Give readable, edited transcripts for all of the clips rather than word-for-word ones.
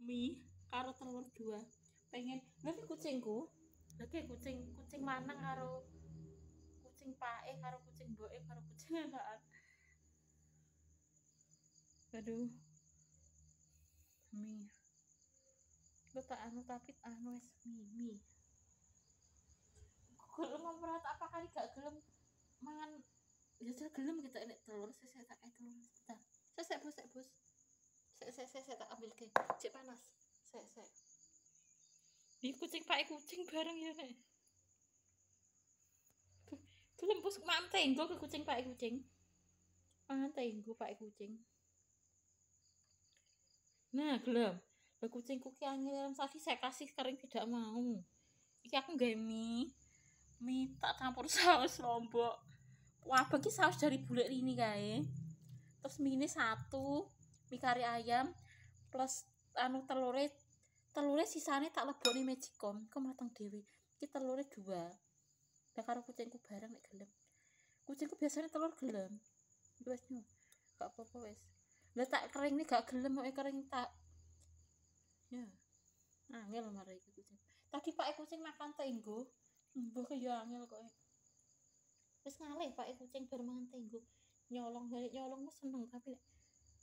mie karo telur 2. Pengen nanti kucingku. Oke, kucing lanang karo kucing pae karo kucing mboke karo kucing anakan. Aduh. Mie. Lu tak anu tapi wis mie. Gelem apa tak apa kali gak gelem mangan ya gelem kita nek telur sesek tak telur sebentar. Sesek bos. Sesek tak ambil ke. Cek panas. Sesek. Di kucing pakai kucing bareng ya nek. Gelem bos mak tenggo ke kucing pakai kucing. Mangan tenggo pakai kucing. Nah, gelem. Lah kucingku ki angel tadi saya kasih kering tidak mau. Iki aku nggawe mie tak campur saus lombok. Wah, bagi saus dari bule ini kae. Terus mie ini 1, mie kari ayam plus anu telure sisane tak lebokne magicom, kok mateng dhewe. Iki telure 2. Lah karo kucingku bareng nek gelem. Kucingku biasanya telur gelem. Wis nyo. Gak apa-apa wis. Lah tak kering nih gak gelem kok kering tak. Ya. Angel mare iki kucing. Tadi Pak kucing makan tenggo. Mbah ya angel kok. Wis ngalih Pak kucing bar mangan tenggo. Nyolong seneng tapi nek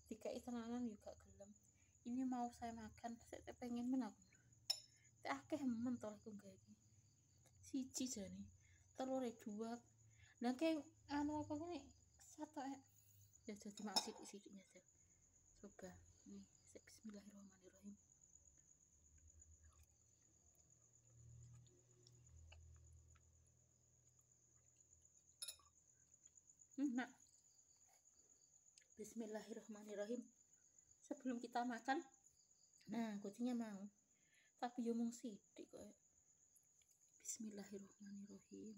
dikai tenanan yo gak gelem. Ini mau saya makan, saya pengen men aku. Teh akeh men to aku gawe iki. Siji jane. Telure 2. Lah kayak anu apa ngene? Satu ya jadi mak sithik-sithiknya aja. Coba. Nih, bismillahirrahmanirrahim. Nah. Bismillahirrahmanirrahim. Sebelum kita makan, nah kucingnya mau. Tapi yo mung sithik kok. Bismillahirrahmanirrahim.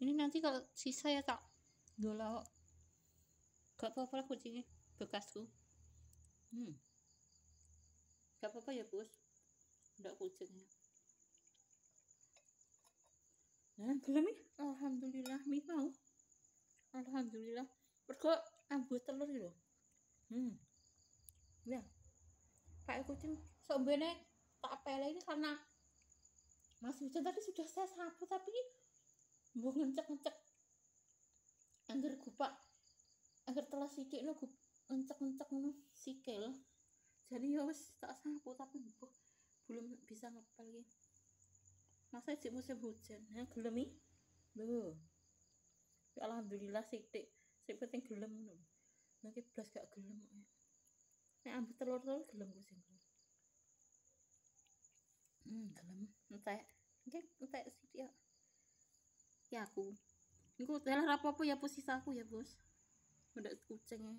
Ini nanti kalau sisa ya tak dola. Gak apa-apa lah kucingnya bekasku. Gak apa-apa ya bos. Ndak kucingnya. Nah, gelem nih. Alhamdulillah mie mau. Alhamdulillah. Mergo ambu telur lho. Ya. Pak kucing sombene tak pele ini karena Mas Hujan tadi sudah saya sapu tapi mbok ngecek angger gupak angger telas sithik lho ngecek ngono sikil. Jadi ya wis tak sapu tapi mbok belum bisa ngepel iki. Masa cek musim hujan. Nah, gelem iki. Lho. Ya alhamdulillah sithik. Sing penting gelem ngono. Nek blas gak gelem kok. Nek ambu telur gelem kucingku. Gelem entek. Entek sithik ya. Ya aku. Iku dalah apa-apa ya sisaku ya, Bos. Ndak kucingnya.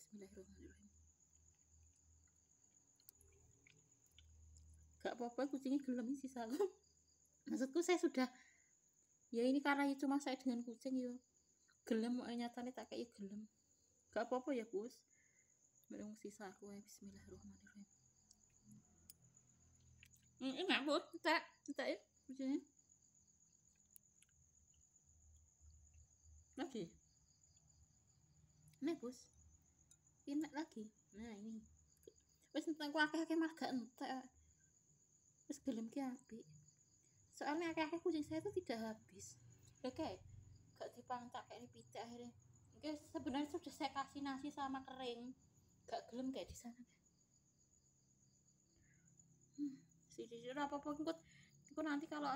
Bismillahirrahmanirrahim. Gak apa-apa kucingnya gelem sisaku. Maksudku saya sudah ya ini karena cuma saya dengan kucing ya. Gelem nyatane tak kayak gelem. Gak apa-apa ya, Bos. Mereng sisaku ya. Bismillahirrahmanirrahim. Enak, Bos. Tak ya kucingnya. Lagi. Nih, Bos. Enak lagi. Nah, ini. Wis entek akeh-akeh mah gak entek. Wis gelem ki apik. Soalnya akeh-akeh kucing saya itu tidak habis. Oke. Gak dipangcak kayak pitik akhirnya. Oke, sebenarnya sudah saya kasih nasi sama kering. Gak gelem kayak di sana. Sini apa-apa ikut nanti kalau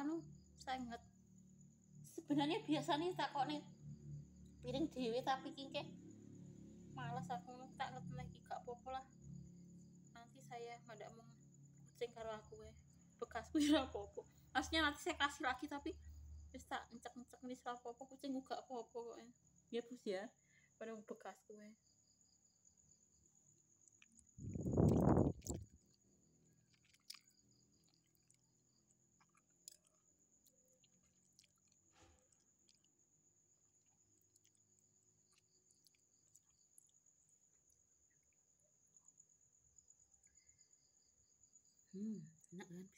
saya inget. Sebenarnya biasanya tak kok nih piring dewe tapi kingke malas aku tak ngerti lagi gak apa-apa lah. Nanti saya nggak mau kucing karo aku bekasku ya apa-apa. Maksudnya nanti saya kasih lagi tapi wis tak encek-encek nih apa-apa kucing gak apa-apa kok ya Bos ya pada bekasku enak kan.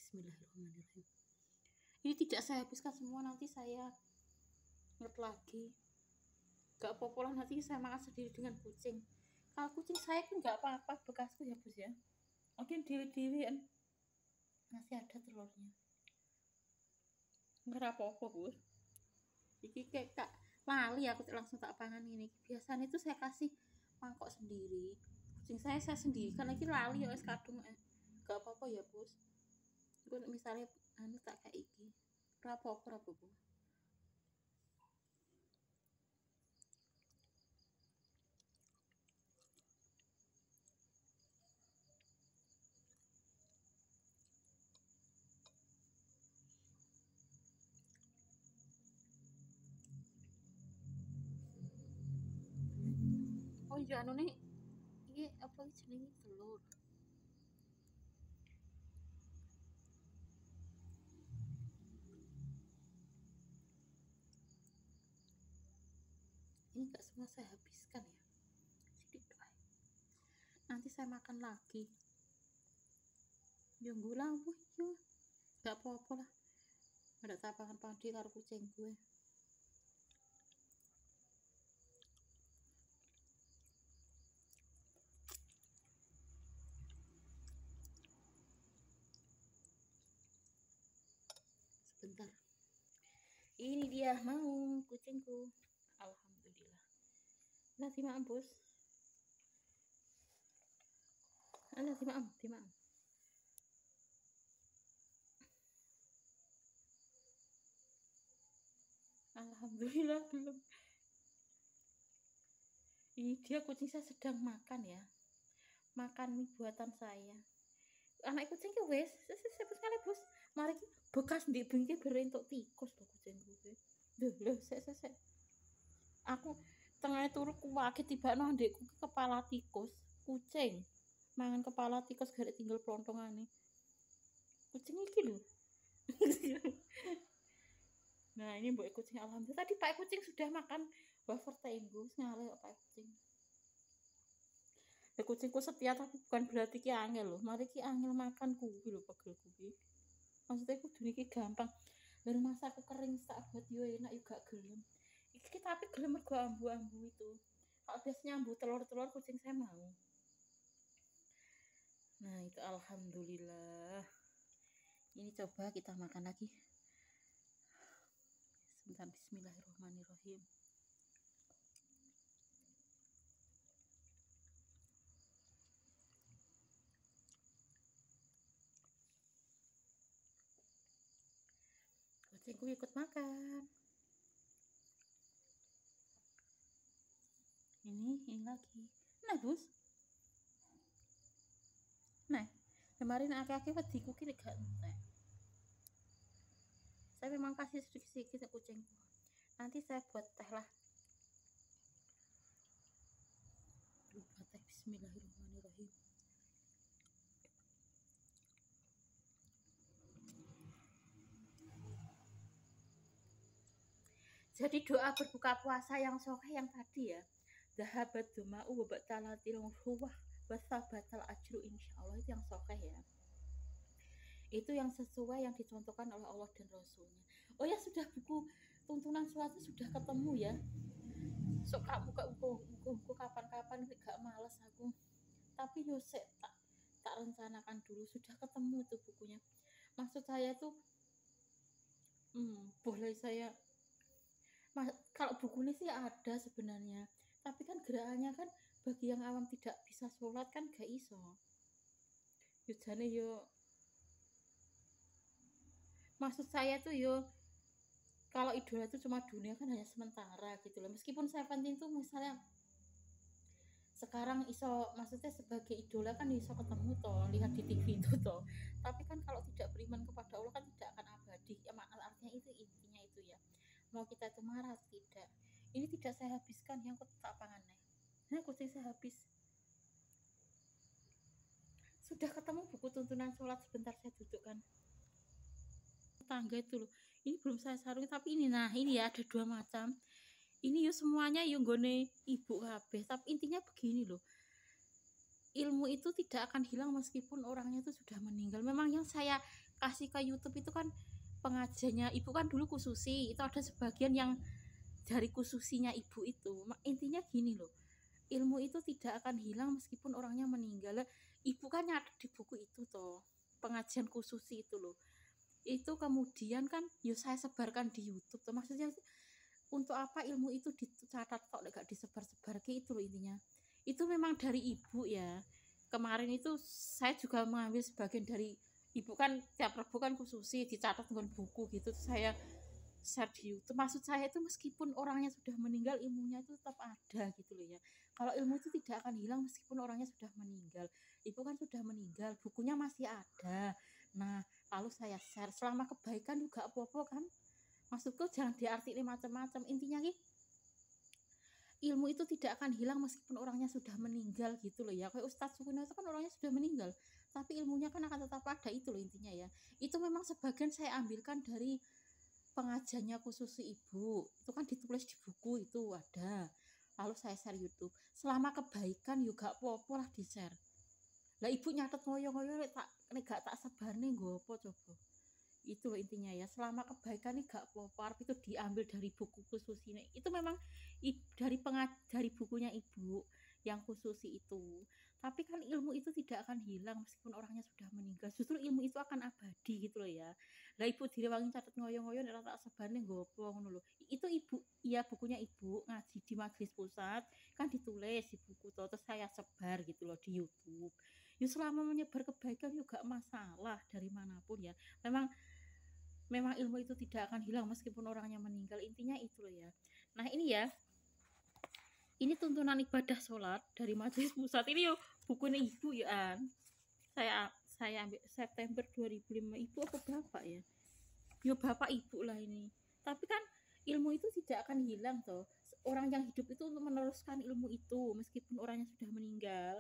Bismillahirrahmanirrahim. Ini tidak saya habiskan semua, nanti saya lagi. Gak apa-apa lah, nanti saya makan sendiri dengan kucing. Kalau kucing saya pun gak apa-apa bekasku ya bos ya. Mungkin dewi-dewi kan masih ada telurnya. Nggak apa-apa bos. Iki kayak tak lali aku langsung tak pangan ini. Biasanya itu saya kasih mangkok sendiri. Kucing saya sendiri kan lagi lali ya kadung. Gak apa-apa ya bos. Gue misalnya anu tak kayak iki. Apa-apa. Oh iya anu nih. Ini apa jenenge telur. Ini gak semua saya habiskan ya. Sedikit doang. Nanti saya makan lagi. Yo ngulang bu, yo. Gak apa-apa lah. Ada tapangan padi karo kucing gue. Sebentar. Ini dia mau kucingku. Alhamdulillah. Nanti maaf bos. Nanti maaf. Alhamdulillah belum. Ini dia kucing saya sedang makan ya. Makan mie buatan saya. Anak kucing ki wes, saya sekali bos. Mari bekas di bengke berentuk tikus loh kucing gue. Loh, saya. Aku tengah turu kuwake tiba nang ndekku kepala tikus, kucing. Mangan kepala tikus garek tinggal plontongane. Kucing iki lho. Nah, ini mbok kucing alhamdulillah. Tadi Pak kucing sudah makan wafer tenggo, ngale Pak kucing. Ya kucingku setia tapi bukan berarti ki angel loh. Mari ki angel makan kuwi lho pegel kuwi. Maksudnya kudu iki gampang. Lah masa aku kering sak buat yo enak yo gak gelem. Iki tapi gelem mergo ambu-ambu itu. Kalau biasanya ambu telur-telur kucing saya mau. Nah, itu alhamdulillah. Ini coba kita makan lagi. Sebentar, bismillahirrahmanirrahim. Kucingku ikut makan. Ini lagi. Nah, bos. Nah, kemarin aki-aki wediku ki gak entek. Saya memang kasih sedikit-sedikit kucingku. Nanti saya buat teh lah. Buat teh bismillahirrahmanirrahim. Jadi doa berbuka puasa yang sahih yang tadi ya. Zahabat duma'u wa batalatil ruwah wa sabatal ajru insyaallah, itu yang sahih ya. Itu yang sesuai yang dicontohkan oleh Allah dan Rasulnya. Oh ya, sudah buku tuntunan suatu sudah ketemu ya. Sok kamu buku kapan-kapan gak males aku. Tapi yo tak rencanakan dulu, sudah ketemu tuh bukunya. Maksud saya tuh boleh saya kalau buku ini sih ada sebenarnya, tapi kan gerakannya kan bagi yang awam tidak bisa sholat kan gak iso. Yujane yo maksud saya tuh yo kalau idola itu cuma dunia kan hanya sementara gitu loh. Meskipun Seventeen tuh misalnya sekarang iso, maksudnya sebagai idola kan iso ketemu toh, lihat di TV itu toh. Tapi kan kalau tidak beriman kepada Allah kan tidak akan abadi. Ya, artinya itu intinya itu ya. Mau kita itu marah tidak. Ini tidak saya habiskan, yang tak pangannya. Nah, kucing saya habis. Sudah ketemu buku tuntunan sholat, sebentar saya dudukkan. Tangga itu loh. Ini belum saya sarungi tapi ini ya ada dua macam. Ini yo semuanya yo nggone ibu kabeh, tapi intinya begini loh. Ilmu itu tidak akan hilang meskipun orangnya itu sudah meninggal. Memang yang saya kasih ke YouTube itu kan pengajarnya ibu kan dulu khususi, itu ada sebagian yang dari kususinya ibu itu. Intinya gini loh, ilmu itu tidak akan hilang meskipun orangnya meninggal. Ibu kan nyatet di buku itu toh, pengajian khususi itu loh. Itu kemudian kan saya sebarkan di YouTube tuh, maksudnya untuk apa ilmu itu dicatat kok gak disebar-sebar gitu loh intinya. Itu memang dari ibu ya. Kemarin itu saya juga mengambil sebagian dari ibu, kan tiap Rabu kan khususi dicatat dengan buku gitu, saya share di YouTube. Maksud saya itu meskipun orangnya sudah meninggal, ilmunya itu tetap ada gitu loh ya. Kalau ilmu itu tidak akan hilang meskipun orangnya sudah meninggal. Ibu kan sudah meninggal, bukunya masih ada. Nah, lalu saya share, selama kebaikan juga apa-apa kan. Maksudku jangan diartikan macam-macam. Intinya nih, ilmu itu tidak akan hilang meskipun orangnya sudah meninggal gitu loh ya. Kayak Ustadz Sukino itu kan orangnya sudah meninggal, tapi ilmunya kan akan tetap ada, itu loh intinya ya. Itu memang sebagian saya ambilkan dari pengajiannya khusus ibu. Itu kan ditulis di buku itu ada. Lalu saya share YouTube. Selama kebaikan juga apa-apa lah di share. Lah ibu nyatet ngoyo-ngoyo nek gak tak sebarne nggo apa coba. Itu loh intinya ya, selama kebaikan ini gak apa-apa. Itu diambil dari buku khusus ini, itu memang dari bukunya ibu yang khusus itu. Tapi kan ilmu itu tidak akan hilang meskipun orangnya sudah meninggal, justru ilmu itu akan abadi gitu loh ya. Lah ibu direwangi catat ngoyo-ngoyo nek tak sebarne nggopo ngono lho. Itu ibu, iya bukunya ibu ngaji di majelis pusat kan ditulis di buku toh, terus saya sebar gitu loh di YouTube. Ya selama menyebar kebaikan juga masalah dari manapun ya. Memang ilmu itu tidak akan hilang meskipun orangnya meninggal, intinya itu loh ya. Nah ini ya, ini tuntunan ibadah sholat dari majelis pusat ini yo, bukunya ibu ya. Saya ambil September 2005, ibu apa bapak ya, yo bapak ibu lah ini. Tapi kan ilmu itu tidak akan hilang toh. Orang yang hidup itu untuk meneruskan ilmu itu meskipun orangnya sudah meninggal,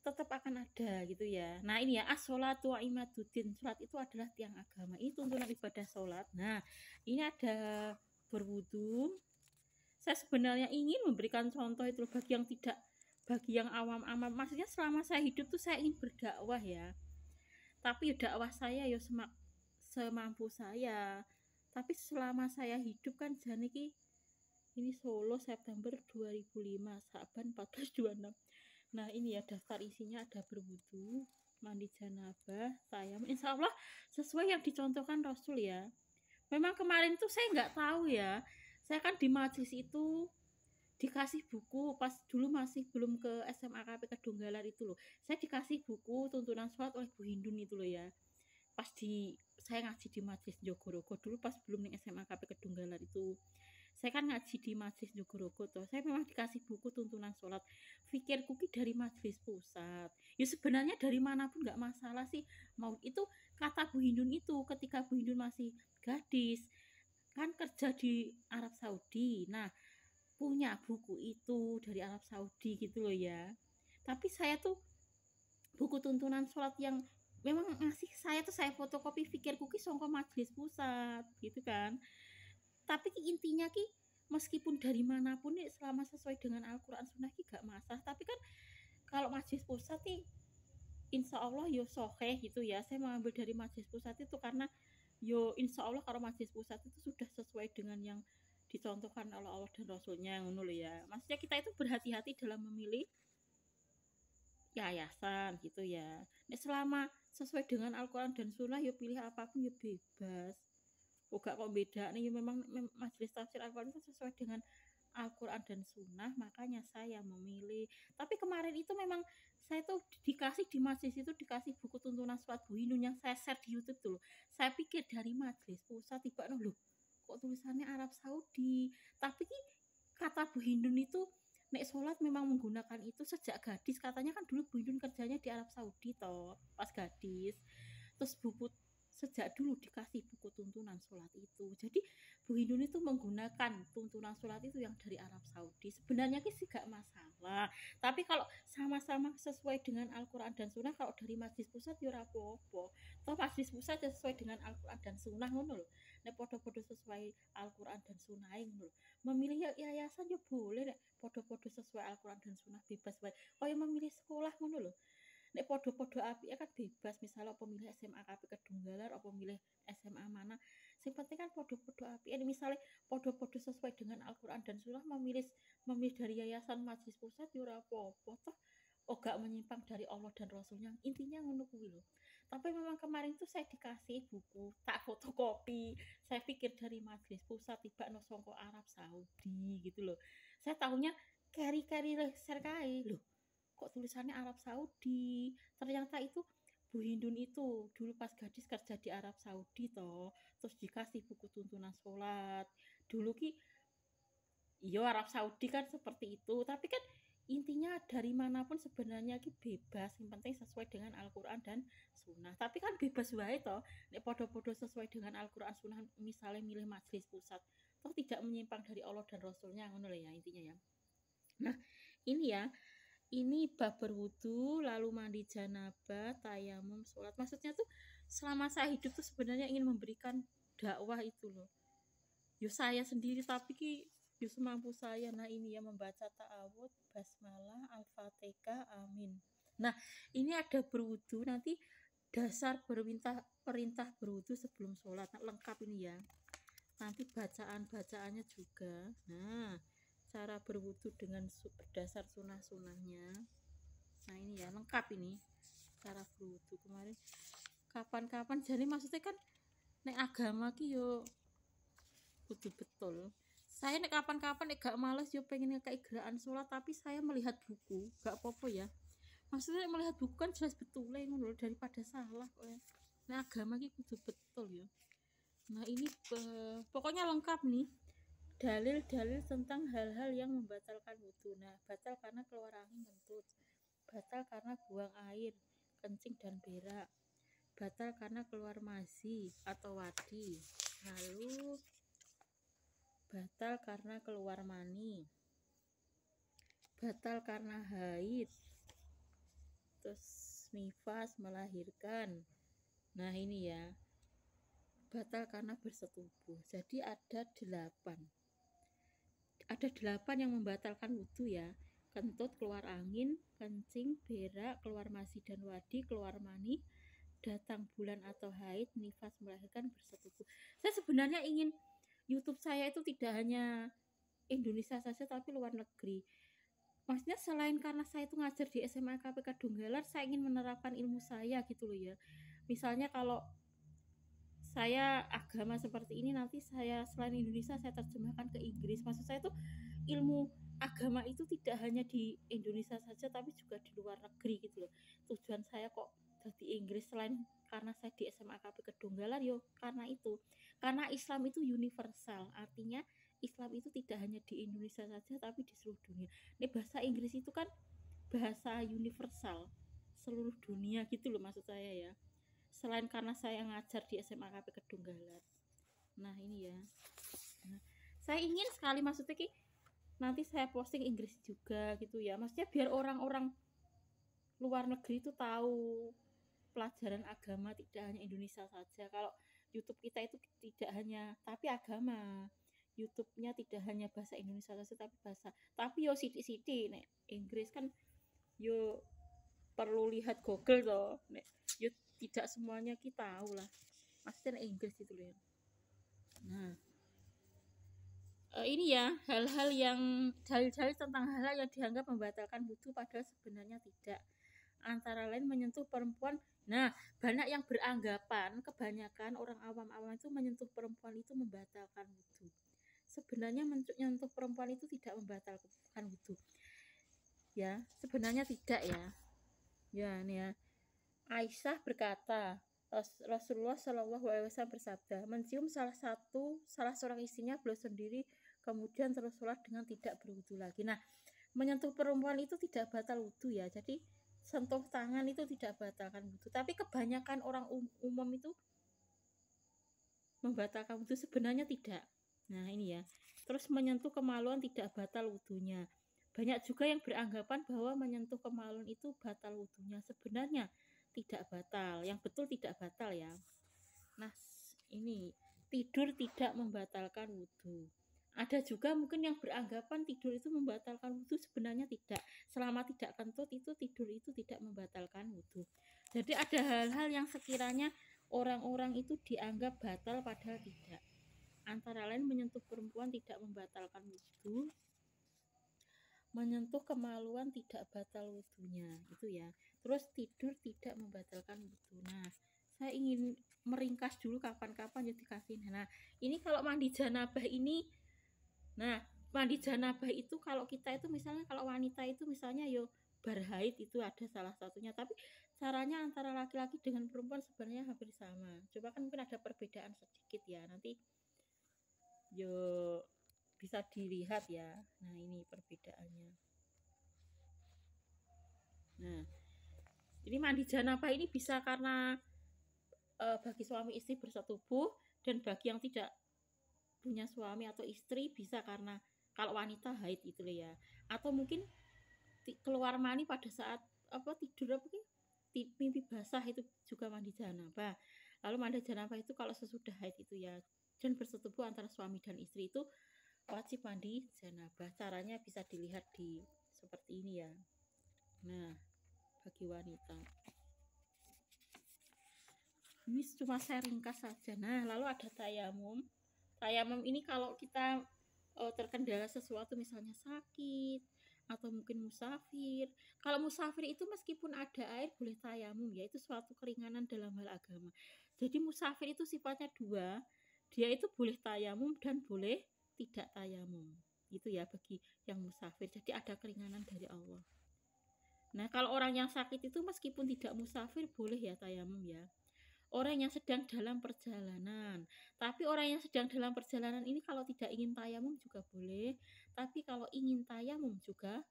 tetap akan ada gitu ya. Nah ini ya, as-sholatu wa imaduddin, sholat itu adalah tiang agama. Ini tuntunan ibadah sholat. Nah ini ada berwudu. Saya sebenarnya ingin memberikan contoh itu bagi yang awam-awam. Maksudnya selama saya hidup tuh saya ingin berdakwah ya. Tapi dakwah saya ya semampu saya. Tapi selama saya hidup kan janiki ini Solo September 2005, Saban 1426. Nah ini ya daftar isinya, ada berwudu, mandi janabah, tayamum, insya Allah sesuai yang dicontohkan Rasul ya. Memang kemarin tuh saya nggak tahu ya, saya kan di majelis itu dikasih buku pas dulu masih belum ke SMA KP Kedunggalan itu loh. Saya dikasih buku tuntunan sholat oleh Bu Hindun itu loh ya. Saya ngaji di majelis Jogorogo dulu pas belum nih SMA KP Kedunggalan itu. Saya kan ngaji di majelis Jogorogo toh, saya memang dikasih buku tuntunan sholat. Pikirku dari majelis pusat ya, sebenarnya dari manapun nggak masalah sih. Mau itu kata Bu Hindun itu ketika Bu Hindun masih gadis kan kerja di Arab Saudi, nah punya buku itu dari Arab Saudi gitu loh ya. Tapi saya tuh buku tuntunan sholat yang memang ngasih saya tuh, saya fotokopi pikirku songko majelis pusat gitu kan. Tapi intinya meskipun dari manapun nih selama sesuai dengan Al-Quran Sunnah gak masalah. Tapi kan kalau majelis pusat insya Allah yo soheh gitu ya. Saya mengambil dari majelis pusat itu karena yo insya Allah kalau majelis pusat itu sudah sesuai dengan yang dicontohkan oleh Allah dan Rasulnya ngono ya. Maksudnya kita itu berhati-hati dalam memilih yayasan gitu ya. Nah, selama sesuai dengan Al-Quran dan Sunnah yo pilih apapun yo bebas. Gak kok beda nih, memang majelis tafsir Al-Quran itu sesuai dengan Al-Quran dan Sunnah, makanya saya memilih. Tapi kemarin itu memang saya tuh dikasih di majelis itu dikasih buku tuntunan sholat Bu Hindun yang saya share di YouTube tuh. Saya pikir dari majelis pusat, tiba loh kok tulisannya Arab Saudi. Tapi kata Bu Hindun itu nek sholat memang menggunakan itu sejak gadis. Katanya kan dulu Bu Hindun kerjanya di Arab Saudi toh pas gadis. Terus sejak dulu dikasih buku tuntunan sholat itu. Jadi Bu Hindun itu menggunakan tuntunan sholat itu yang dari Arab Saudi. Sebenarnya sih gak masalah. Tapi kalau sama-sama sesuai dengan Al-Quran dan Sunnah, kalau dari majelis pusat ya rapopo. Toh majelis pusat ya sesuai dengan Al-Quran dan Sunnah ngono lho. Nek podo-podo sesuai Al-Quran dan Sunnah ngono lho. Memilih yayasan ya boleh nek podo-podo sesuai Al-Quran dan Sunnah, bebas bae. Kaya memilih sekolah ngono lho. Nek podo-podo api kan bebas, misalnya apa milih SMA KP Kedunggalan apa milih SMA mana, Sing penting kan podo-podo api. Ini misalnya podo-podo sesuai dengan Al-Quran dan Sunnah, memilih dari yayasan Majelis Pusat ya ora apa-apa toh. Gak menyimpang dari Allah dan Rasulnya, intinya ngono kuwi lho. Tapi memang kemarin tuh saya dikasih buku tak fotokopi, saya pikir dari Majelis Pusat tiba no songko Arab Saudi gitu loh. Saya tahunya keri-keri leser kae loh, kok tulisannya Arab Saudi. Ternyata itu Bu Hindun itu dulu pas gadis kerja di Arab Saudi toh, terus dikasih buku tuntunan sholat dulu ki. Iya, Arab Saudi kan seperti itu, tapi kan intinya dari manapun sebenarnya ki bebas, yang penting sesuai dengan Al-Quran dan Sunnah. Tapi kan bebas wae toh, nek podo-podo sesuai dengan Al-Quran Sunnah, misalnya milih Majelis Pusat toh tidak menyimpang dari Allah dan Rasulnya, ngono ya intinya ya. Nah ini ya, ini bab berwudu, lalu mandi janabah, tayamum, sholat. Maksudnya tuh selama saya hidup tuh sebenarnya ingin memberikan dakwah itu loh. Yo saya sendiri tapi ki yo semampu saya. Nah ini ya, membaca ta'awud, basmalah, al-fatihah, amin. Nah ini ada berwudu, nanti dasar perintah berwudu sebelum sholat. Nah, lengkap ini ya. Nanti bacaannya juga. Nah cara berwudu dengan dasar sunah-sunahnya. Nah ini ya lengkap ini cara berwudu. Kemarin kapan-kapan jadi maksudnya kan nek agama ki yo kudu betul. Saya nek kapan-kapan nek gak males yo pengen kayak gerakan sholat, tapi saya melihat buku gak apa-apa ya. Maksudnya melihat buku kan jelas betul ngono daripada salah kok ya. Nah agama ki kudu betul ya. Nah ini pokoknya lengkap nih dalil-dalil tentang hal-hal yang membatalkan wudu. Nah batal karena keluar angin kentut, batal karena buang air kencing dan berak, batal karena keluar mazi atau wadi, lalu batal karena keluar mani, batal karena haid, terus nifas melahirkan. Nah ini ya, batal karena bersetubuh. Jadi ada 8 yang membatalkan wudu ya. Kentut, keluar angin, kencing, berak, keluar mazi dan wadi, keluar mani, datang bulan atau haid, nifas melahirkan, bersetubuh. Saya sebenarnya ingin YouTube saya itu tidak hanya Indonesia saja tapi luar negeri. Maksudnya selain karena saya itu ngajar di SMA KPK Donggala, saya ingin menerapkan ilmu saya gitu loh ya. Misalnya kalau saya agama seperti ini, nanti saya selain Indonesia saya terjemahkan ke Inggris. Maksud saya itu ilmu agama itu tidak hanya di Indonesia saja tapi juga di luar negeri gitu loh. Tujuan saya kok di Inggris selain karena saya di SMA KPK Donggala yo karena itu. Karena Islam itu universal, artinya Islam itu tidak hanya di Indonesia saja tapi di seluruh dunia. Ini bahasa Inggris itu kan bahasa universal seluruh dunia gitu loh maksud saya ya. Selain karena saya ngajar di SMA KPK Donggala. Nah ini ya. Nah, saya ingin sekali maksudnya ki nanti saya posting Inggris juga gitu ya. Maksudnya biar orang-orang luar negeri itu tahu pelajaran agama tidak hanya Indonesia saja. Kalau YouTube kita itu tidak hanya tapi agama, YouTube-nya tidak hanya bahasa Indonesia saja tapi bahasa. Tapi yo sithik-sithik nek Inggris kan yo perlu lihat Google toh. Nek yo tidak semuanya kita tahu lah. Maksudnya nek Inggris itu loh. Nah, ini ya hal-hal yang dalil-dalil tentang hal-hal yang dianggap membatalkan wudu padahal sebenarnya tidak. Antara lain menyentuh perempuan. Nah, banyak yang beranggapan, kebanyakan orang awam-awam itu menyentuh perempuan itu membatalkan wudu. Sebenarnya menyentuh perempuan itu tidak membatalkan wudu. Ya, sebenarnya tidak ya. Ya, nih ya. Aisyah berkata, Rasulullah Shallallahu Alaihi Wasallam bersabda, mencium salah seorang istrinya beliau sendiri, kemudian terus sholat dengan tidak berwudu lagi. Nah, menyentuh perempuan itu tidak batal wudu ya. Jadi sentuh tangan itu tidak batalkan wudu, tapi kebanyakan orang umum itu membatalkan wudu, sebenarnya tidak. Nah ini ya, terus menyentuh kemaluan tidak batal wudunya. Banyak juga yang beranggapan bahwa menyentuh kemaluan itu batal wudunya. Sebenarnya tidak batal, yang betul tidak batal ya. Nah ini tidur tidak membatalkan wudu. Ada juga mungkin yang beranggapan tidur itu membatalkan wudu, sebenarnya tidak. Selama tidak kentut itu tidur itu tidak membatalkan wudu. Jadi ada hal-hal yang sekiranya orang-orang itu dianggap batal padahal tidak. Antara lain menyentuh perempuan tidak membatalkan wudhu, menyentuh kemaluan tidak batal wudhunya, itu ya. Terus tidur tidak membatalkan wudhu. Nah, saya ingin meringkas dulu kapan-kapan ya dikasih. Nah, ini kalau mandi janabah ini, nah mandi janabah itu kalau kita itu misalnya kalau wanita itu misalnya yo berhaid itu ada salah satunya, tapi caranya antara laki-laki dengan perempuan sebenarnya hampir sama. Coba kan mungkin ada perbedaan sedikit ya, nanti yo bisa dilihat ya. Nah ini perbedaannya. Nah ini mandi janabah ini bisa karena bagi suami istri bersetubuh, dan bagi yang tidak punya suami atau istri bisa karena kalau wanita haid itu ya, atau mungkin keluar mani pada saat apa tidur apa mimpi basah itu juga mandi janabah. Lalu mandi janabah itu kalau sesudah haid itu ya, dan bersetubuh antara suami dan istri itu wajib mandi janabah. Caranya bisa dilihat di seperti ini ya. Nah bagi wanita ini cuma saya ringkas saja. Nah lalu ada tayamum. Tayamum ini kalau kita terkendala sesuatu misalnya sakit atau mungkin musafir. Kalau musafir itu meskipun ada air boleh tayamum ya, itu suatu keringanan dalam hal agama. Jadi musafir itu sifatnya dua, dia itu boleh tayamum dan boleh tidak tayamum. Itu ya bagi yang musafir. Jadi ada keringanan dari Allah. Nah kalau orang yang sakit itu meskipun tidak musafir boleh ya tayamum ya. Orang yang sedang dalam perjalanan, tapi orang yang sedang dalam perjalanan ini kalau tidak ingin tayamum juga boleh, tapi kalau ingin tayamum juga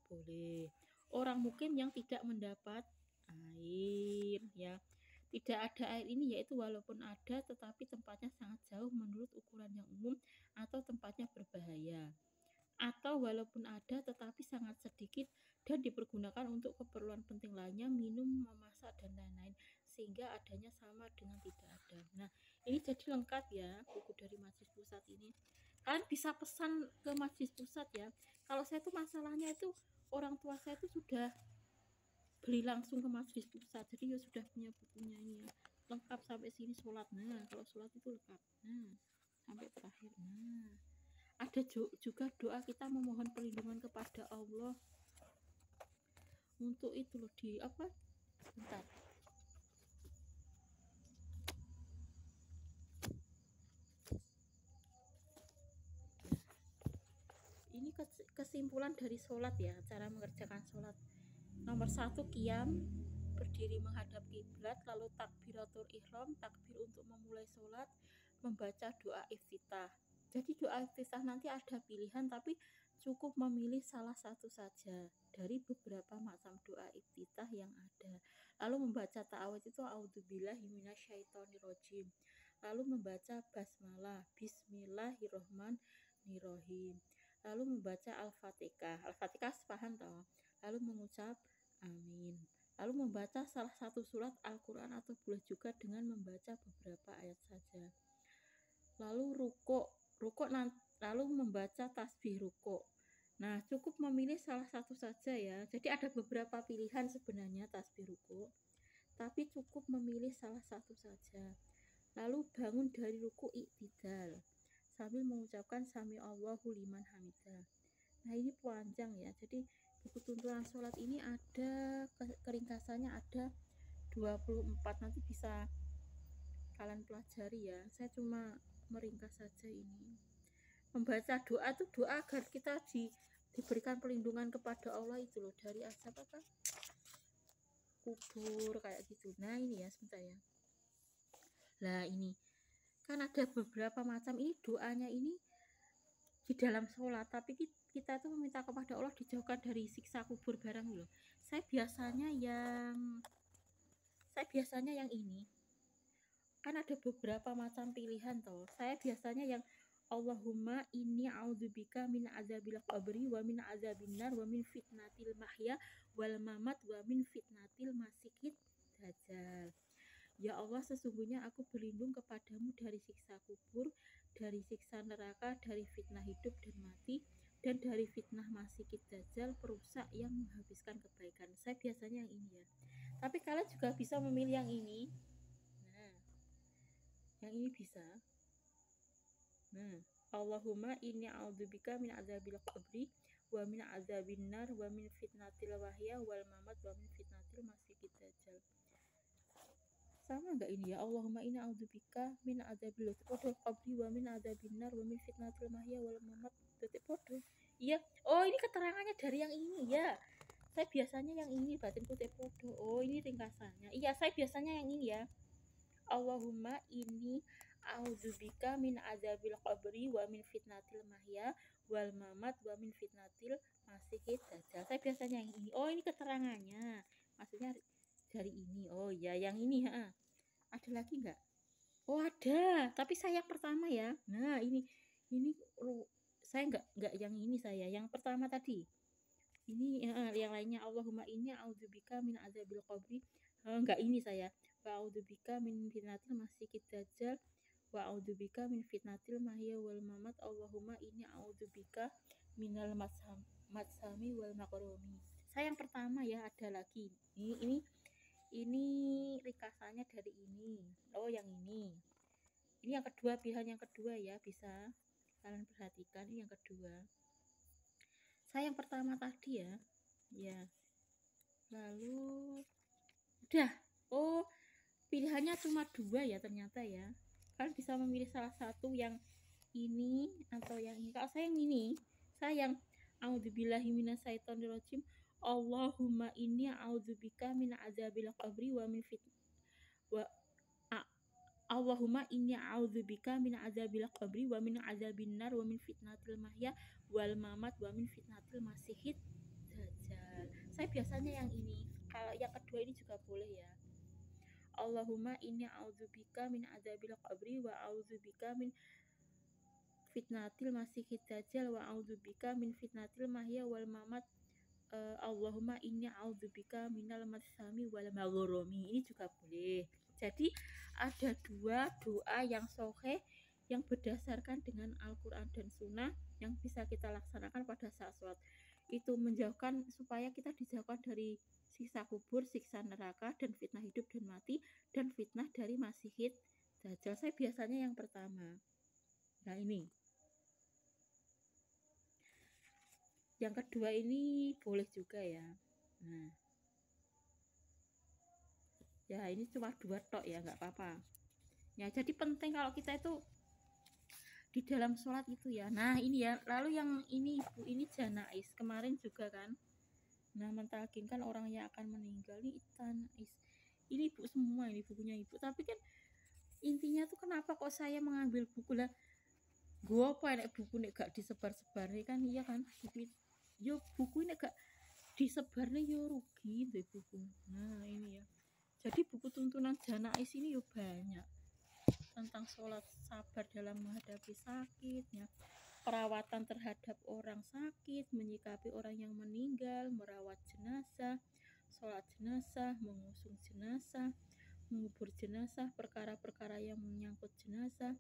boleh. Orang mukim yang tidak mendapat air ya, tidak ada air ini yaitu walaupun ada tetapi tempatnya sangat jauh menurut ukuran yang umum atau tempatnya berbahaya, atau walaupun ada tetapi sangat sedikit dan dipergunakan untuk keperluan penting lainnya, minum, memasak dan lain-lain, sehingga adanya sama dengan tidak ada. Nah ini jadi lengkap ya buku dari Majelis Pusat ini. Kalian bisa pesan ke Majelis Pusat ya. Kalau saya tuh masalahnya itu orang tua saya itu sudah beli langsung ke Majelis Pusat, jadi ya sudah punya bukunya ini ya, lengkap sampai sini sholat. Nah kalau sholat itu lengkap, nah sampai terakhir. Nah ada juga doa kita memohon perlindungan kepada Allah untuk itu loh, di apa bentar. Ini kesimpulan dari sholat ya, cara mengerjakan sholat. Nomor 1, qiyam, berdiri menghadap kiblat, lalu takbiratul ihram, takbir untuk memulai sholat, membaca doa iftitah. Jadi doa iftitah nanti ada pilihan, tapi cukup memilih salah satu saja dari beberapa macam doa iftitah yang ada. Lalu membaca ta'awudz itu a'udzubillahi minasyaitonirrajim. Lalu membaca basmalah, bismillahirrohmanirrohim. Lalu membaca Al-Fatihah. Al-Fatihah paham toh? Lalu mengucap amin. Lalu membaca salah satu surat Al-Quran atau boleh juga dengan membaca beberapa ayat saja. Lalu rukuk lalu membaca tasbih rukuk. Nah cukup memilih salah satu saja ya. Jadi ada beberapa pilihan sebenarnya tasbih rukuk, tapi cukup memilih salah satu saja. Lalu bangun dari rukuk iktidal sambil mengucapkan sami Allahu liman hamidah. Nah ini panjang ya, jadi buku tuntunan sholat ini ada keringkasannya ada 24, nanti bisa kalian pelajari ya, saya cuma meringkas saja ini. Membaca doa itu doa agar kita diberikan perlindungan kepada Allah itu loh, dari azab apa kubur kayak gitu. Nah ini ya sebentar ya. Nah ini kan ada beberapa macam ini doanya ini di dalam sholat, tapi kita tuh meminta kepada Allah dijauhkan dari siksa kubur barang loh. Saya biasanya yang ini kan ada beberapa macam pilihan toh. Saya biasanya yang Allahumma inni a'udzubika min azabil qabri wa min azabin nar wa min fitnatil mahya wal mamat wa min fitnatil masiihid dajjal. Ya Allah, sesungguhnya aku berlindung kepadamu dari siksa kubur, dari siksa neraka, dari fitnah hidup dan mati, dan dari fitnah masiihid dajjal, perusak yang menghabiskan kebaikan. Saya biasanya yang ini ya, tapi kalian juga bisa memilih yang ini. Nah Yang ini bisa. Nah, Allahumma inni a'udzubika min adzabil qabri wa min adzabin nar wa min fitnatil wahya wal mamat wa min fitnatil masiihid dajjal. Sama enggak ini ya? Allahumma inni a'udzubika min adzabil qabri wa min adzabin nar wa min fitnatil mahya wal mamat. Podo. Iya. Oh, ini keterangannya dari yang ini ya. Saya biasanya yang ini batin putih podo. Oh, ini ringkasannya. Iya, saya biasanya yang ini ya. Allahumma inni a'udzubika min adzabil qabri wa min fitnatil mahya wal mamat wa min fitnatil masiihid dajjal. Saya biasanya yang ini. Oh, ini keterangannya. Maksudnya dari ini. Oh ya, yang ini ha. Ada lagi enggak? Oh, ada. Tapi saya yang pertama ya. Nah, ini saya enggak yang ini saya. Yang pertama tadi. Ini yang lainnya Allahumma inni a'udzubika min adzabil qabri. Enggak ini saya. Wa a'udzubika min fitnatil masiihid dajjal wa a'udzubika min fitnatil mahya wal mamat. Allahumma inni a'udzubika minal matsami wal maghromi. Saya yang pertama ya, ada lagi. Ini ringkasannya dari ini. Oh, yang ini. Ini yang kedua, pilihan yang kedua ya, bisa kalian perhatikan. Ini yang kedua. Saya yang pertama tadi ya. Ya. Lalu udah. Oh, pilihannya cuma dua ya ternyata ya. Kalian bisa memilih salah satu, yang ini atau yang ini. Kalau saya yang ini, saya yang a'udzubillahi minasyaitonirrajim. Allahumma inni a'udzubika min adzabil qabri wa min Allahumma inni a'udzubika min adzabil qabri wa min adzabin nar wa min fitnatil mahya wal mamat wa min fitnatil masiihid dajjal. Saya biasanya yang ini. Kalau yang kedua ini juga boleh ya. Allahumma inni a'udzubika min adzabil qabri wa a'udzubika min fitnatil masiihid dajjal wa a'udzubika min fitnatil mahya wal mamat. Allahumma inni a'udzubika minal matsami wal maghromi. Ini juga boleh. Jadi ada dua doa yang sahih yang berdasarkan dengan Al-Quran dan Sunnah yang bisa kita laksanakan pada saat sholat. Itu menjauhkan, supaya kita dijauhkan dari siksa kubur, siksa neraka, dan fitnah hidup dan mati, dan fitnah dari masiihid dajjal. Saya biasanya yang pertama. Nah, ini. Yang kedua ini boleh juga ya. Nah, ya ini cuma dua tok ya, nggak apa-apa ya. Jadi penting kalau kita itu di dalam sholat itu ya. Nah, ini ya. Lalu yang ini ibu, ini janais kemarin juga kan. Nah, mentalkinkan orang yang akan meninggal. Ini tanais. Ini ibu semua, ini bukunya ibu. Tapi kan intinya tuh kenapa kok saya mengambil buku lah. Gue apa enak buku nih gak disebar-sebar nih kan. Iya kan, buku ini gak disebar nih yo rugi deh buku. Nah, ini ya. Jadi buku tuntunan janais ini yo banyak tentang sholat, sabar dalam menghadapi sakitnya, perawatan terhadap orang sakit, menyikapi orang yang meninggal, merawat jenazah, sholat jenazah, mengusung jenazah, mengubur jenazah, perkara-perkara yang menyangkut jenazah,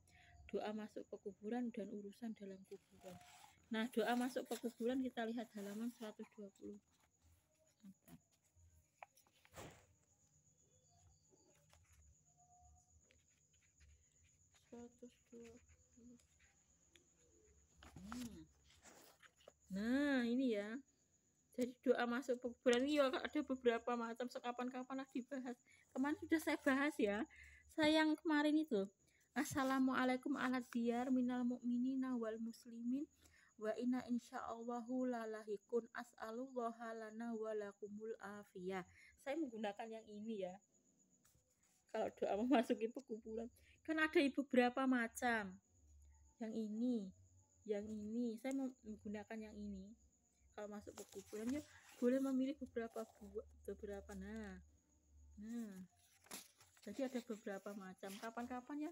doa masuk ke kuburan, dan urusan dalam kuburan. Nah, doa masuk ke kuburan kita lihat halaman 120. Nah, ini ya. Jadi doa masuk kuburan ini ada beberapa macam, sekapan-kapan lah dibahas. Kemarin sudah saya bahas ya. Saya yang kemarin itu. Assalamualaikum ala diyar minal mu'minina wal muslimin wa inna insyaallahu lalahikun as'alullaha lana wa lakumul afiyah. Saya menggunakan yang ini ya. Kalau doa memasuki kuburan kan ada beberapa macam. Yang ini saya menggunakan yang ini. Kalau masuk ke kuburan ya boleh memilih beberapa. Nah jadi ada beberapa macam. Kapan-kapan ya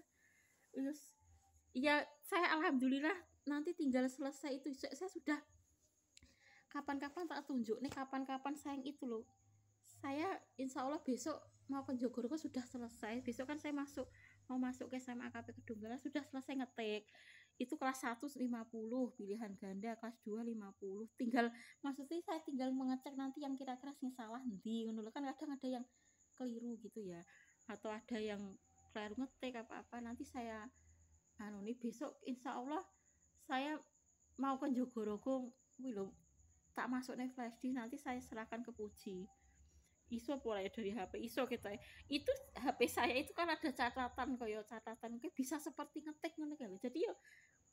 ya saya alhamdulillah nanti tinggal selesai itu. Saya sudah kapan-kapan tak tunjuk nih, kapan-kapan sayang itu loh. Saya insya Allah besok mau ke Jogorogo sudah selesai. Besok kan saya mau masuk ke SMA AKP Kedunggalan, sudah selesai ngetik. Itu kelas 1 50 pilihan ganda, kelas 2 50. Maksudnya saya tinggal mengecek nanti yang kira-kira sing salah nanti. Kan kadang ada yang keliru gitu ya. Atau ada yang kleru ngetik apa-apa nanti saya nih besok insya Allah saya mau ke Jogorogo kuwi lho tak masuk nih flash disk nanti saya serahkan ke Puji iso pola ya dari HP iso kita itu HP saya itu kan ada catatan mungkin bisa seperti ngetik ngono kae jadi yo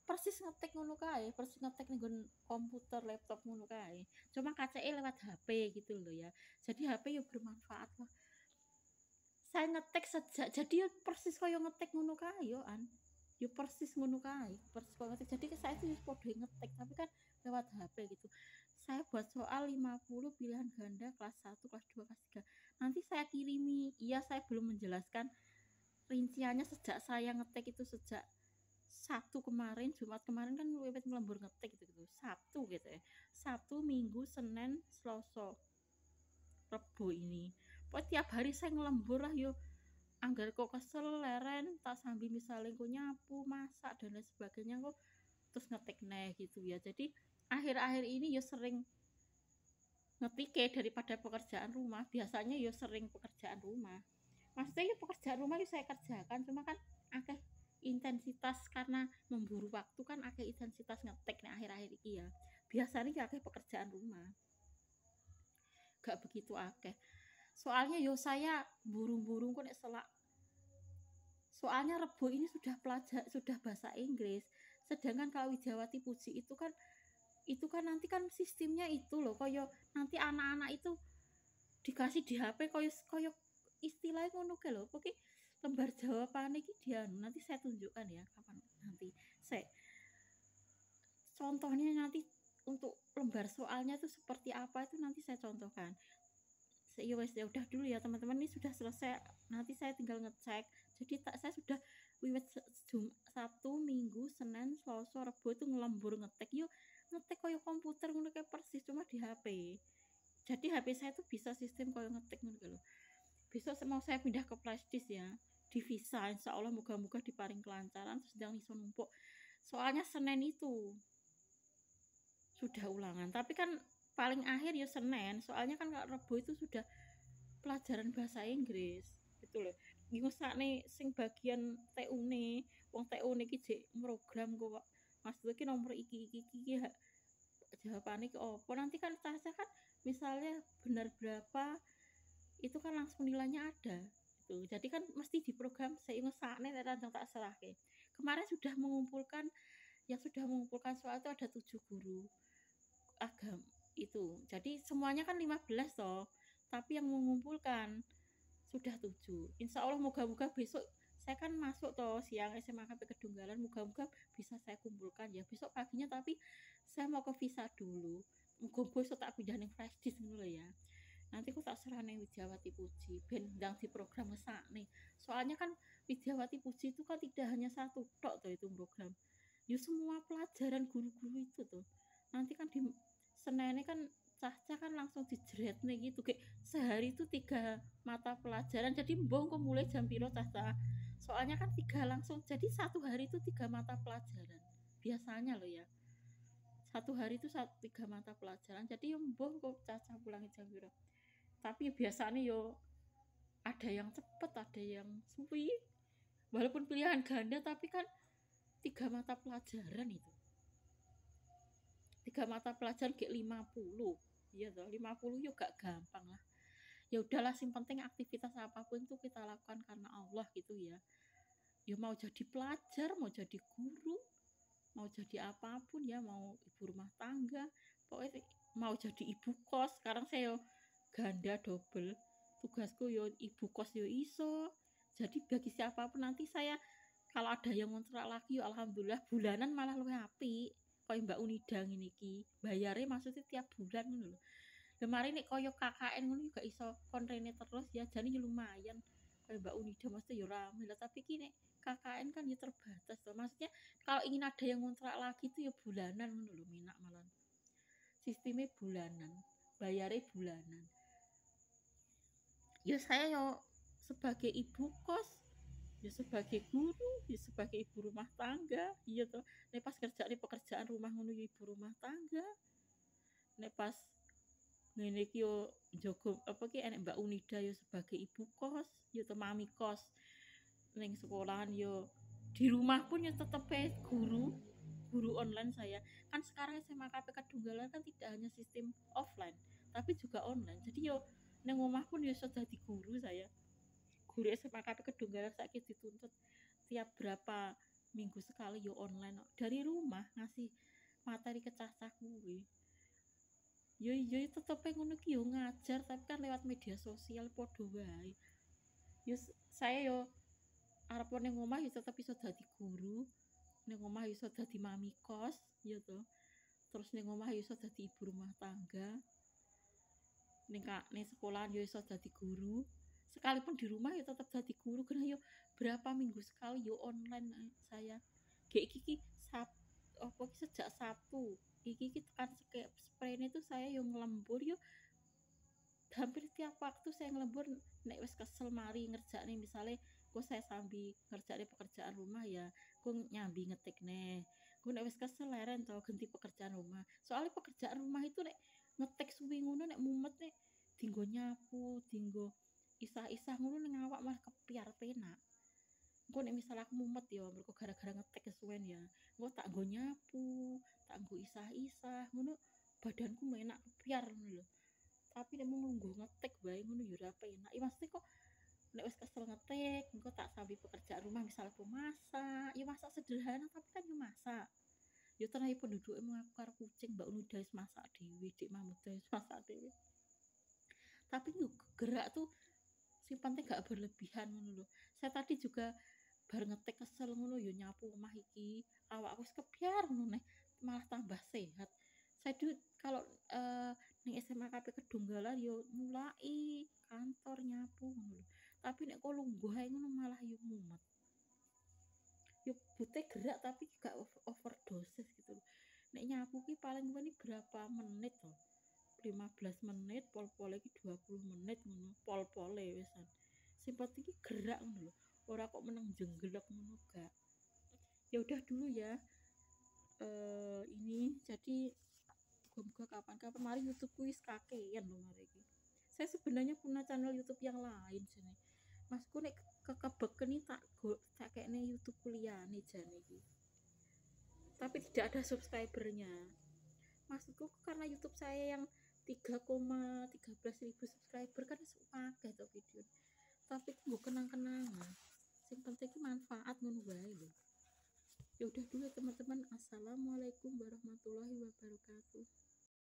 persis ngetik ngono kae persis ngetik ning komputer laptop ngono kae cuma kacake lewat HP gitu loh ya jadi HP yo bermanfaat lah saya ngetik sejak jadi yo persis koyo ngetik ngono kae yo yo persis ngono kae persis koyo ngetik jadi saya itu podo ngetik tapi kan lewat HP gitu saya buat soal 50 pilihan ganda kelas 1, kelas 2, kelas 3 nanti saya kirimi iya saya belum menjelaskan rinciannya sejak saya ngetik itu sejak Sabtu kemarin Jumat kemarin kan wiwit ngelembur ngetik gitu Sabtu gitu ya Sabtu Minggu Senin Selasa Rebo ini pokoknya tiap hari saya ngelembur lah yuk anggar kok kesel leren tak sambil misalnya kok nyapu masak dan lain sebagainya kok terus ngetik neh gitu ya jadi akhir-akhir ini ya sering ngetik daripada pekerjaan rumah biasanya ya sering pekerjaan rumah maksudnya ya pekerjaan rumah itu saya kerjakan cuma kan akeh intensitas karena memburu waktu kan akeh intensitas ngetik nih akhir-akhir ini ya biasanya ya akeh pekerjaan rumah gak begitu akeh soalnya yo saya burung-burung kok nek selak soalnya Rebo ini sudah sudah bahasa Inggris sedangkan kalau Widyawati Puji itu kan nanti kan sistemnya itu loh koyo nanti anak-anak itu dikasih di HP koyo istilahnya ngono ke loh pokoknya lembar jawaban ini dia nanti saya tunjukkan ya kapan nanti saya contohnya nanti untuk lembar soalnya itu seperti apa itu nanti saya contohkan ya udah dulu ya teman-teman ini sudah selesai nanti saya tinggal ngecek jadi saya sudah wiwit Sabtu Minggu Senin Selasa Rebo itu ngelembur ngetik yuk ngetik koyo komputer ngono kayak persis cuma di HP jadi HP saya itu bisa sistem koyo ngetik ngono loh besok mau saya pindah ke flash disk ya di Visa insya Allah moga-moga diparing kelancaran terus jangan iso numpuk soalnya Senin itu sudah ulangan tapi kan paling akhir ya Senin soalnya kan kalau Rebo itu sudah pelajaran bahasa Inggris gitu loh ngusakne sing bagian TU ne wong TU ne iki jek program kok maksudnya ki nomor iki jawabannya ke opo nanti kan Caca kan misalnya benar berapa itu kan langsung nilainya ada gitu jadi kan mesti diprogram saya ngusakne tak serahke kemarin sudah mengumpulkan soal itu ada 7 guru agama itu jadi semuanya kan 15 toh tapi yang mengumpulkan sudah 7 insya Allah moga-moga besok saya kan masuk toh siang SMA KP Kedunggalan moga-moga bisa saya kumpulkan ya besok paginya tapi saya mau ke Visa dulu moga-moga besok tak pindah ning flash disk dulu ya nanti aku tak serah ning Widyawati Puji ben ndang di program ngesak nih soalnya kan Widyawati Puji itu kan tidak hanya satu tok toh itu program ya semua pelajaran guru-guru itu tuh nanti kan di Seninnya kan Caca kan langsung dijeret nih gitu kayak sehari itu 3 mata pelajaran jadi mbong kok mulai jam piro Caca soalnya kan 3 langsung jadi satu hari itu 3 mata pelajaran biasanya loh ya satu hari itu 3 mata pelajaran jadi mbong kok Caca pulang jam piro tapi biasanya yo ada yang cepet ada yang suwi walaupun pilihan ganda tapi kan 3 mata pelajaran itu 3 mata pelajaran kayak 50 iya toh 50 yuk gak gampang lah ya udahlah sing penting aktivitas apapun itu kita lakukan karena Allah gitu ya ya mau jadi pelajar mau jadi guru mau jadi apapun ya mau ibu rumah tangga pokoknya mau jadi ibu kos sekarang saya ganda double tugasku yo ibu kos yo iso jadi bagi siapapun nanti saya kalau ada yang ngontrak lagi yo alhamdulillah bulanan malah luwih apik koyo Mbak Unida ngene iki bayare maksudnya tiap bulan ngono lho kemarin nek koyo KKN ngono juga iso konrene terus ya jadi lumayan koyo Mbak Unida mesti yo rame lah tapi ki nek KKN kan ya terbatas tuh maksudnya kalau ingin ada yang ngontrak lagi tuh ya bulanan ngono lho minak malah sistemnya bulanan bayare bulanan ya saya yo sebagai ibu kos ya sebagai guru ya sebagai ibu rumah tangga iya toh nek pas kerja nih pekerjaan rumah ngono ibu rumah tangga nek pas ngene iki yo jogo apa ki enek Mbak Unida yo sebagai ibu kos yo to mami kos ning sekolahan yo di rumah pun ya tetep guru online saya. Kan sekarang SMA KP Kedunggalan kan tidak hanya sistem offline tapi juga online. Jadi yo ning omah pun yo iso dadi guru saya. Guru SMA KP Kedunggalan saiki dituntut tiap berapa minggu sekali yo online dari rumah ngasih materi ke cacah kuwi. Yo tetep ngono ki yo ngajar tapi kan lewat media sosial padha wae. Yo saya yo arep ning omah yo tetep iso dadi guru, ning omah iso dadi mami kos ya to. Terus ning omah iso dadi ibu rumah tangga. Ning sekolahan yo iso dadi guru. Sekalipun di rumah ya tetap jadi guru karena yo berapa minggu sekali yo online saya. Kayak iki apa sejak Sabtu. Iki tekan sprene itu saya yo ngelembur yo hampir tiap waktu saya ngelembur nek wis kesel mari ngerjakne misale kok saya sambil ngerjakne pekerjaan rumah ya kok nyambi ngetik nih kok nek wis kesel leren to ganti pekerjaan rumah soalnya pekerjaan rumah itu nek ngetik suwi ngono nek mumet nek dinggo nyapu dinggo isah-isah ngono ning awak malah kepiar penak kok nek misal aku mumet ya mergo gara-gara ngetik kesuwen ya kok tak nggo nyapu tak nggo isah-isah ngono badanku menak kepiar ngono lho tapi nek mung nunggu ngetik wae ngono ya ora penak. Ya mesti kok nek wis kesel ngetik, engko tak sambil pekerjaan rumah misal aku masak, ya masak sederhana tapi kan yo masak. Ya tenahi penduduke mung aku karo kucing Mbak Nuda wis masak dhewe, Dik Mahmuda wis masak dhewe. Tapi yo gerak tuh sing penting gak berlebihan ngono lho. Saya tadi juga bar ngetik kesel ngono yo nyapu omah iki, awakku wis kebyar ngono neh, malah tambah sehat. Saya dulu kalau ning SMA KP Kedunggalan yo nyulaki kantor nyapu ngono lho. Tapi nek kok lungguh ae ngono malah yo mumet. Yo butuh gerak tapi gak overdosis gitu loh. Nek nyapu ki paling ini berapa menit to? 15 menit, pol-pole iki 20 menit ngono, pol-pole wisan. Sing penting ki gerak ngono lho. Ora kok meneng jenggelek ngono gak. Ya udah dulu ya. Ini jadi moga kapan-kapan mari YouTube kuis kakean lho mari iki. Saya sebenarnya punya channel YouTube yang lain sini. Masku nek kekebeken tak kekne YouTube kuliah nih jane iki. Tapi tidak ada subscribernya. Maksudku karena YouTube saya yang 3,13 ribu subscriber kan akeh to video. Tapi gue kenang-kenangan. Sing penting manfaat ngono wae lho. Ya udah dulu teman-teman. Assalamualaikum warahmatullahi wabarakatuh.